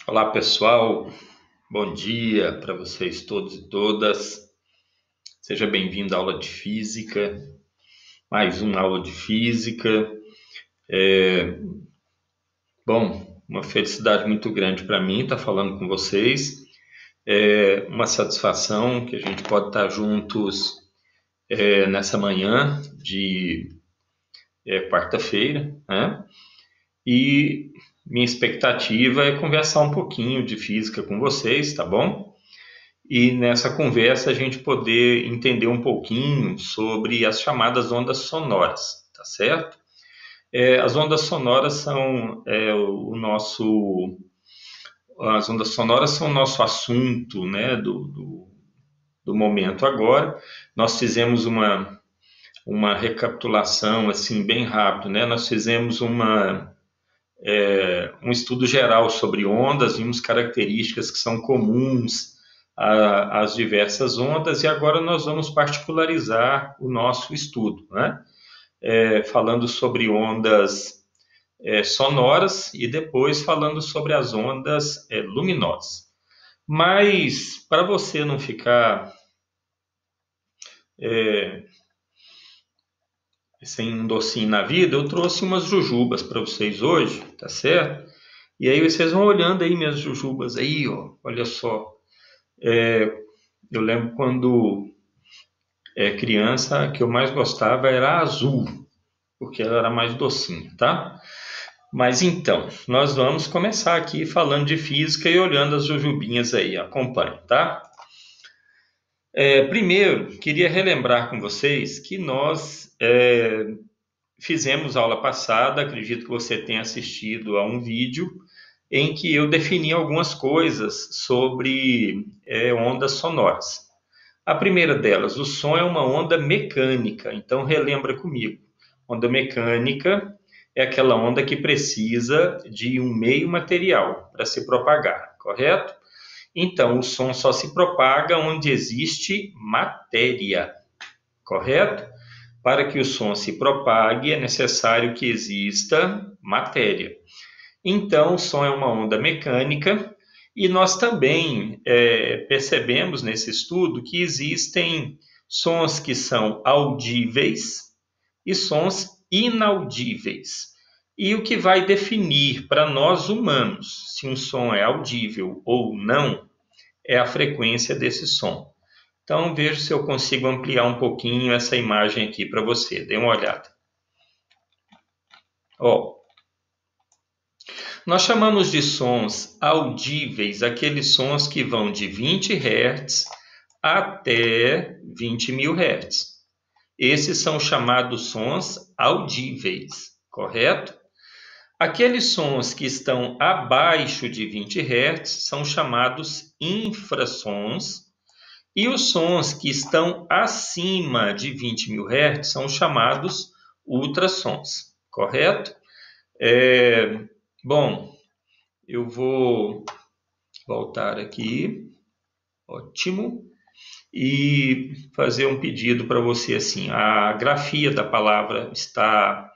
Olá pessoal, bom dia para vocês todos e todas. Seja bem-vindo à aula de física, mais uma aula de física. Bom, uma felicidade muito grande para mim estar falando com vocês. É uma satisfação que a gente pode estar juntos nessa manhã de quarta-feira, né? E minha expectativa é conversar um pouquinho de física com vocês, tá bom? E nessa conversa a gente poder entender um pouquinho sobre as chamadas ondas sonoras, tá certo? As ondas sonoras são as ondas sonoras são o nosso assunto, né, do momento agora. Nós fizemos uma recapitulação assim bem rápido, né? Nós fizemos um estudo geral sobre ondas, vimos características que são comuns às diversas ondas e agora nós vamos particularizar o nosso estudo, né? Falando sobre ondas sonoras e depois falando sobre as ondas luminosas. Mas para você não ficar é, sem um docinho na vida, eu trouxe umas jujubas para vocês hoje, tá certo? E aí vocês vão olhando aí minhas jujubas aí, ó, olha só. Eu lembro quando criança, a que eu mais gostava era a azul, porque ela era mais docinha, tá? Mas então, nós vamos começar aqui falando de física e olhando as jujubinhas aí, acompanhe, tá? Primeiro, queria relembrar com vocês que nós fizemos aula passada, acredito que você tenha assistido a um vídeo em que eu defini algumas coisas sobre ondas sonoras. A primeira delas, o som é uma onda mecânica, então relembra comigo. Onda mecânica é aquela onda que precisa de um meio material para se propagar, correto? Então, o som só se propaga onde existe matéria, correto? Para que o som se propague, é necessário que exista matéria. Então, o som é uma onda mecânica e nós também percebemos nesse estudo que existem sons que são audíveis e sons inaudíveis. E o que vai definir para nós humanos se um som é audível ou não é a frequência desse som. Então, veja se eu consigo ampliar um pouquinho essa imagem aqui para você. Dê uma olhada. Ó, nós chamamos de sons audíveis aqueles sons que vão de 20 Hz até 20.000 Hz. Esses são chamados sons audíveis, correto? Aqueles sons que estão abaixo de 20 Hz são chamados infrassons e os sons que estão acima de 20.000 Hz são chamados ultrassons, correto? É, Bom, eu vou voltar aqui, ótimo, e fazer um pedido para você assim. A grafia da palavra está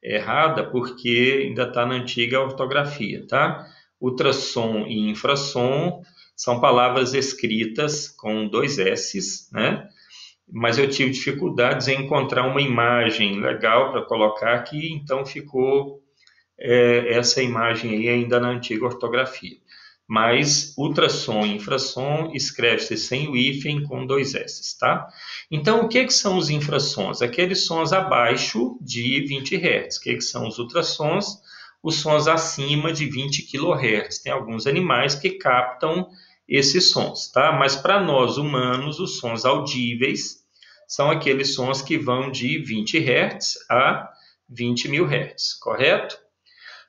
errada porque ainda está na antiga ortografia, tá? Ultrassom e infrassom são palavras escritas com dois S's, né? Mas eu tive dificuldades em encontrar uma imagem legal para colocar aqui, então ficou essa imagem aí ainda na antiga ortografia. Mas ultrassom e infrassom escreve-se sem o hífen com dois S, tá? Então, o que são os infrassons? Aqueles sons abaixo de 20 Hz. O que são os ultrassons? Os sons acima de 20 kHz. Tem alguns animais que captam esses sons, tá? Mas para nós humanos, os sons audíveis são aqueles sons que vão de 20 Hz a 20.000 Hz, correto?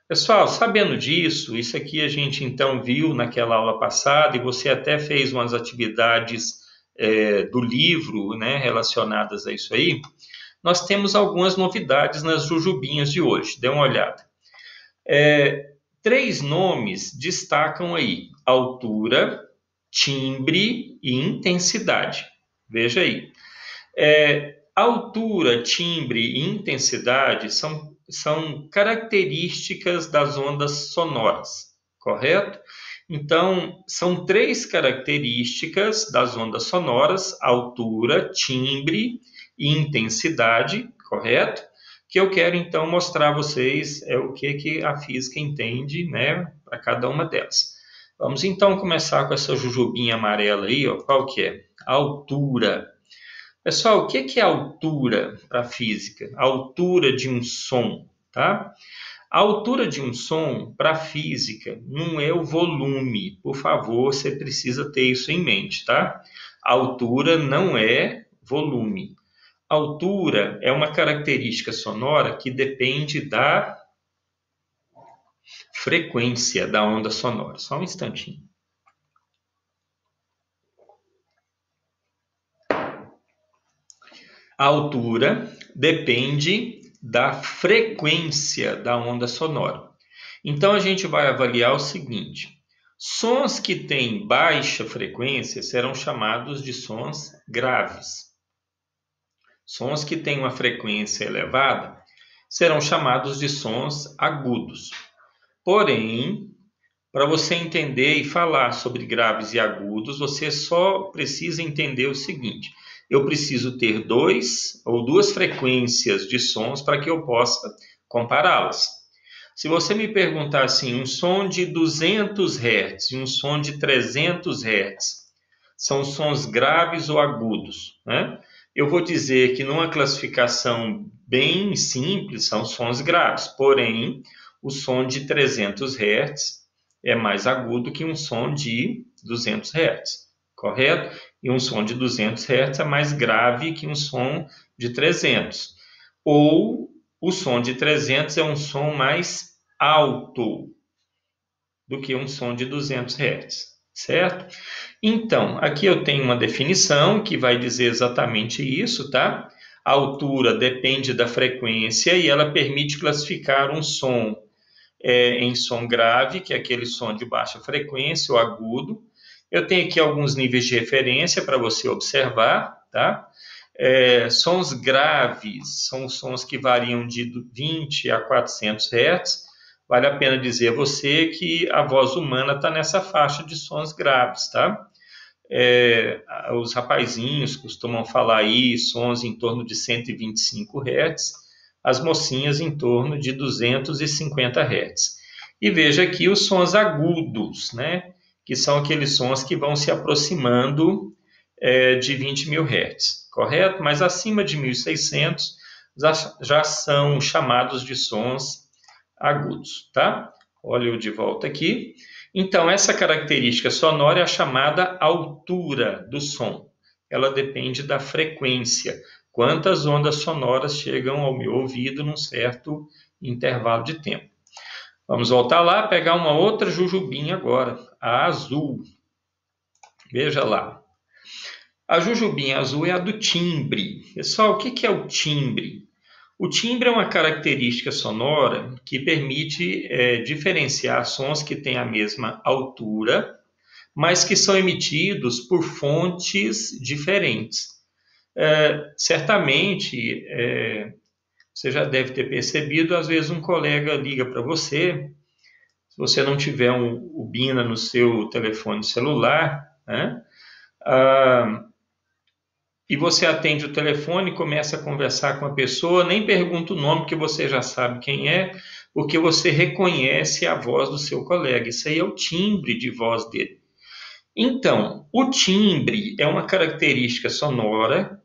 Pessoal, sabendo disso, isso aqui a gente então viu naquela aula passada e você até fez umas atividades do livro, né, relacionadas a isso aí. Nós temos algumas novidades nas jujubinhas de hoje. Dê uma olhada. Três nomes destacam aí: altura, timbre e intensidade. Veja aí. Altura, timbre e intensidade são características das ondas sonoras, correto? Então, são 3 características das ondas sonoras: altura, timbre e intensidade, correto? Que eu quero então mostrar a vocês o que a física entende, né, para cada uma delas. Vamos então começar com essa jujubinha amarela aí, ó. Qual que é? Altura. Pessoal, o que é altura para a física? A altura de um som, tá? A altura de um som para a física não é o volume. Por favor, você precisa ter isso em mente, tá? A altura não é volume. A altura é uma característica sonora que depende da frequência da onda sonora. Só um instantinho. A altura depende da frequência da onda sonora. Então a gente vai avaliar o seguinte: sons que têm baixa frequência serão chamados de sons graves. Sons que têm uma frequência elevada serão chamados de sons agudos. Porém, para você entender e falar sobre graves e agudos, você só precisa entender o seguinte: eu preciso ter duas frequências de sons para que eu possa compará-las. Se você me perguntar assim, um som de 200 Hz e um som de 300 Hz, são sons graves ou agudos, né? Eu vou dizer que numa classificação bem simples são sons graves, porém o som de 300 Hz é mais agudo que um som de 200 Hz, correto? E um som de 200 Hz é mais grave que um som de 300. Ou o som de 300 é um som mais alto do que um som de 200 Hz, certo? Então, aqui eu tenho uma definição que vai dizer exatamente isso, tá? A altura depende da frequência e ela permite classificar um som em som grave, que é aquele som de baixa frequência, ou agudo. Eu tenho aqui alguns níveis de referência para você observar, tá? Sons graves são sons que variam de 20 a 400 Hz. Vale a pena dizer a você que a voz humana está nessa faixa de sons graves, tá? Os rapazinhos costumam falar aí sons em torno de 125 Hz, as mocinhas em torno de 250 Hz. E veja aqui os sons agudos, né? Que são aqueles sons que vão se aproximando de 20.000 Hz, correto? Mas acima de 1.600 já são chamados de sons agudos, tá? Olha eu de volta aqui. Então, essa característica sonora é a chamada altura do som. Ela depende da frequência. Quantas ondas sonoras chegam ao meu ouvido num certo intervalo de tempo. Vamos voltar lá, pegar uma outra jujubinha agora, a azul. Veja lá. A jujubinha azul é a do timbre. Pessoal, o que é o timbre? O timbre é uma característica sonora que permite diferenciar sons que têm a mesma altura, mas que são emitidos por fontes diferentes. Certamente, você já deve ter percebido, às vezes um colega liga para você, se você não tiver o Bina no seu telefone celular, né? E você atende o telefone e começa a conversar com a pessoa, nem pergunta o nome, que você já sabe quem é, porque você reconhece a voz do seu colega. Isso aí é o timbre de voz dele. Então, o timbre é uma característica sonora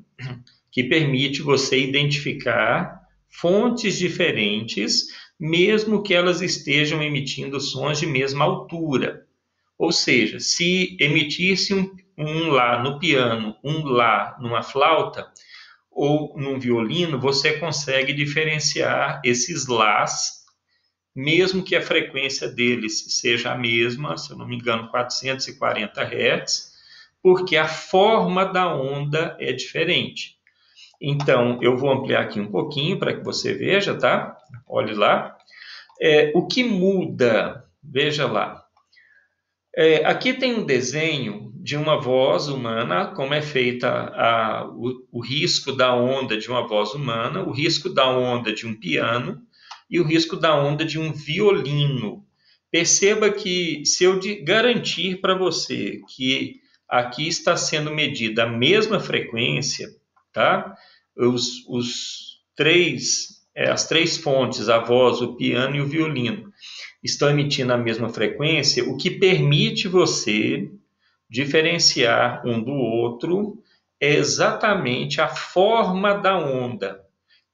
que permite você identificar fontes diferentes, mesmo que elas estejam emitindo sons de mesma altura. Ou seja, se emitisse um Lá no piano, um Lá numa flauta ou num violino, você consegue diferenciar esses Lás, mesmo que a frequência deles seja a mesma, se eu não me engano, 440 Hz, porque a forma da onda é diferente. Então, eu vou ampliar aqui um pouquinho para que você veja, tá? Olhe lá. O que muda, veja lá. Aqui tem um desenho de uma voz humana, como é feita o risco da onda de uma voz humana, o risco da onda de um piano e o risco da onda de um violino. Perceba que se eu garantir para você que aqui está sendo medida a mesma frequência, tá? As três fontes, a voz, o piano e o violino, estão emitindo a mesma frequência, o que permite você diferenciar um do outro é exatamente a forma da onda.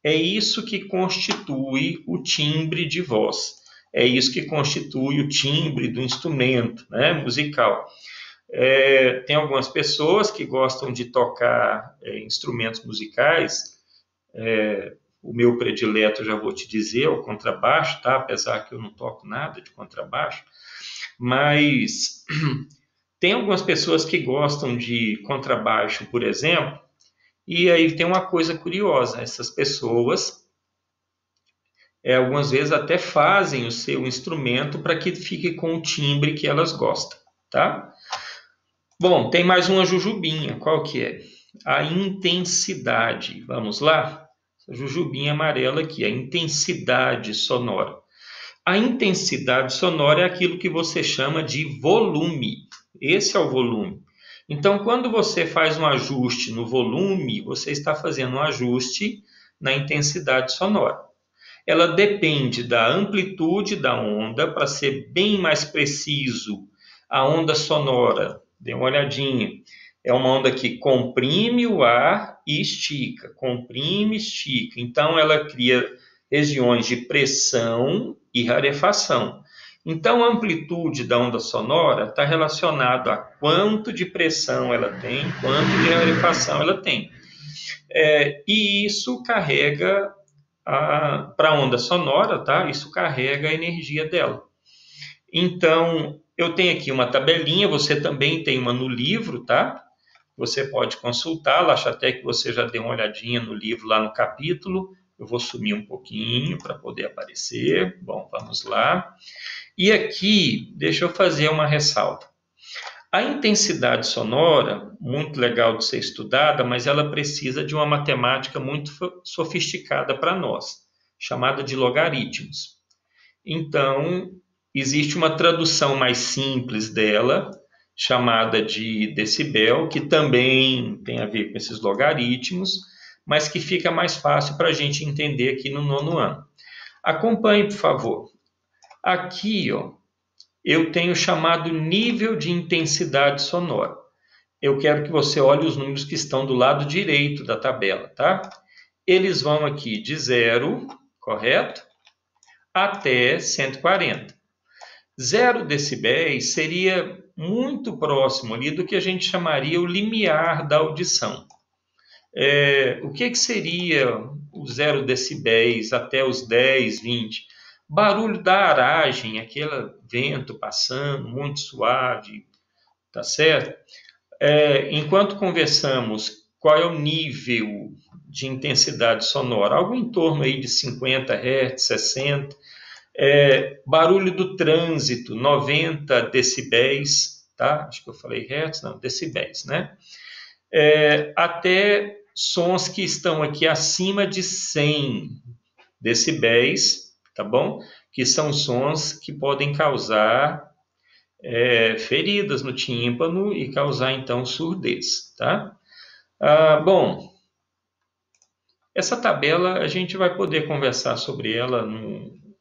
É isso que constitui o timbre de voz. É isso que constitui o timbre do instrumento, né, musical. Tem algumas pessoas que gostam de tocar instrumentos musicais. O meu predileto, já vou te dizer, é o contrabaixo, tá? Apesar que eu não toco nada de contrabaixo. Mas tem algumas pessoas que gostam de contrabaixo, por exemplo, e aí tem uma coisa curiosa: essas pessoas algumas vezes até fazem o seu instrumento para que fique com o timbre que elas gostam, tá? Bom, tem mais uma jujubinha, qual que é? A intensidade, vamos lá? Essa jujubinha amarela aqui, a intensidade sonora. A intensidade sonora é aquilo que você chama de volume. Esse é o volume. Então, quando você faz um ajuste no volume, você está fazendo um ajuste na intensidade sonora. Ela depende da amplitude da onda, para ser bem mais preciso. A onda sonora, dê uma olhadinha, é uma onda que comprime o ar e estica, comprime e estica. Então, ela cria regiões de pressão e rarefação. Então, a amplitude da onda sonora está relacionada a quanto de pressão ela tem, quanto de rarefação ela tem. E isso carrega para a onda sonora, tá? Isso carrega a energia dela. Então, eu tenho aqui uma tabelinha, você também tem uma no livro, tá? Você pode consultá-la, acho até que você já deu uma olhadinha no livro, lá no capítulo. Eu vou sumir um pouquinho para poder aparecer. Bom, vamos lá. E aqui, deixa eu fazer uma ressalva. A intensidade sonora, muito legal de ser estudada, mas ela precisa de uma matemática muito sofisticada para nós, chamada de logaritmos. Então, existe uma tradução mais simples dela, chamada de decibel, que também tem a ver com esses logaritmos, mas que fica mais fácil para a gente entender aqui no 9º ano. Acompanhe, por favor. Aqui, ó, eu tenho chamado nível de intensidade sonora. Eu quero que você olhe os números que estão do lado direito da tabela, tá? Eles vão aqui de 0, correto? Até 140. 0 decibéis seria muito próximo ali do que a gente chamaria o limiar da audição. O que seria os 0 decibéis até os 10, 20? Barulho da aragem, aquele vento passando, muito suave, tá certo? Enquanto conversamos, qual é o nível de intensidade sonora? Algo em torno aí de 50 Hz, 60. Barulho do trânsito, 90 decibéis, tá? Acho que eu falei Hz, não, decibéis, né? Até sons que estão aqui acima de 100 decibéis, tá bom? Que são sons que podem causar feridas no tímpano e causar, então, surdez, tá? Bom, essa tabela a gente vai poder conversar sobre ela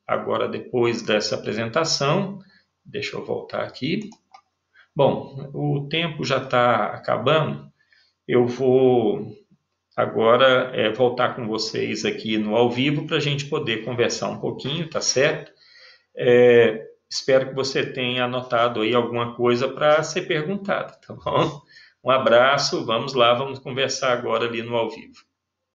agora, depois dessa apresentação. Deixa eu voltar aqui. Bom, o tempo já está acabando. Eu vou agora voltar com vocês aqui no ao vivo para a gente poder conversar um pouquinho, tá certo? Espero que você tenha anotado aí alguma coisa para ser perguntada, tá bom? Um abraço, vamos lá, vamos conversar agora ali no ao vivo.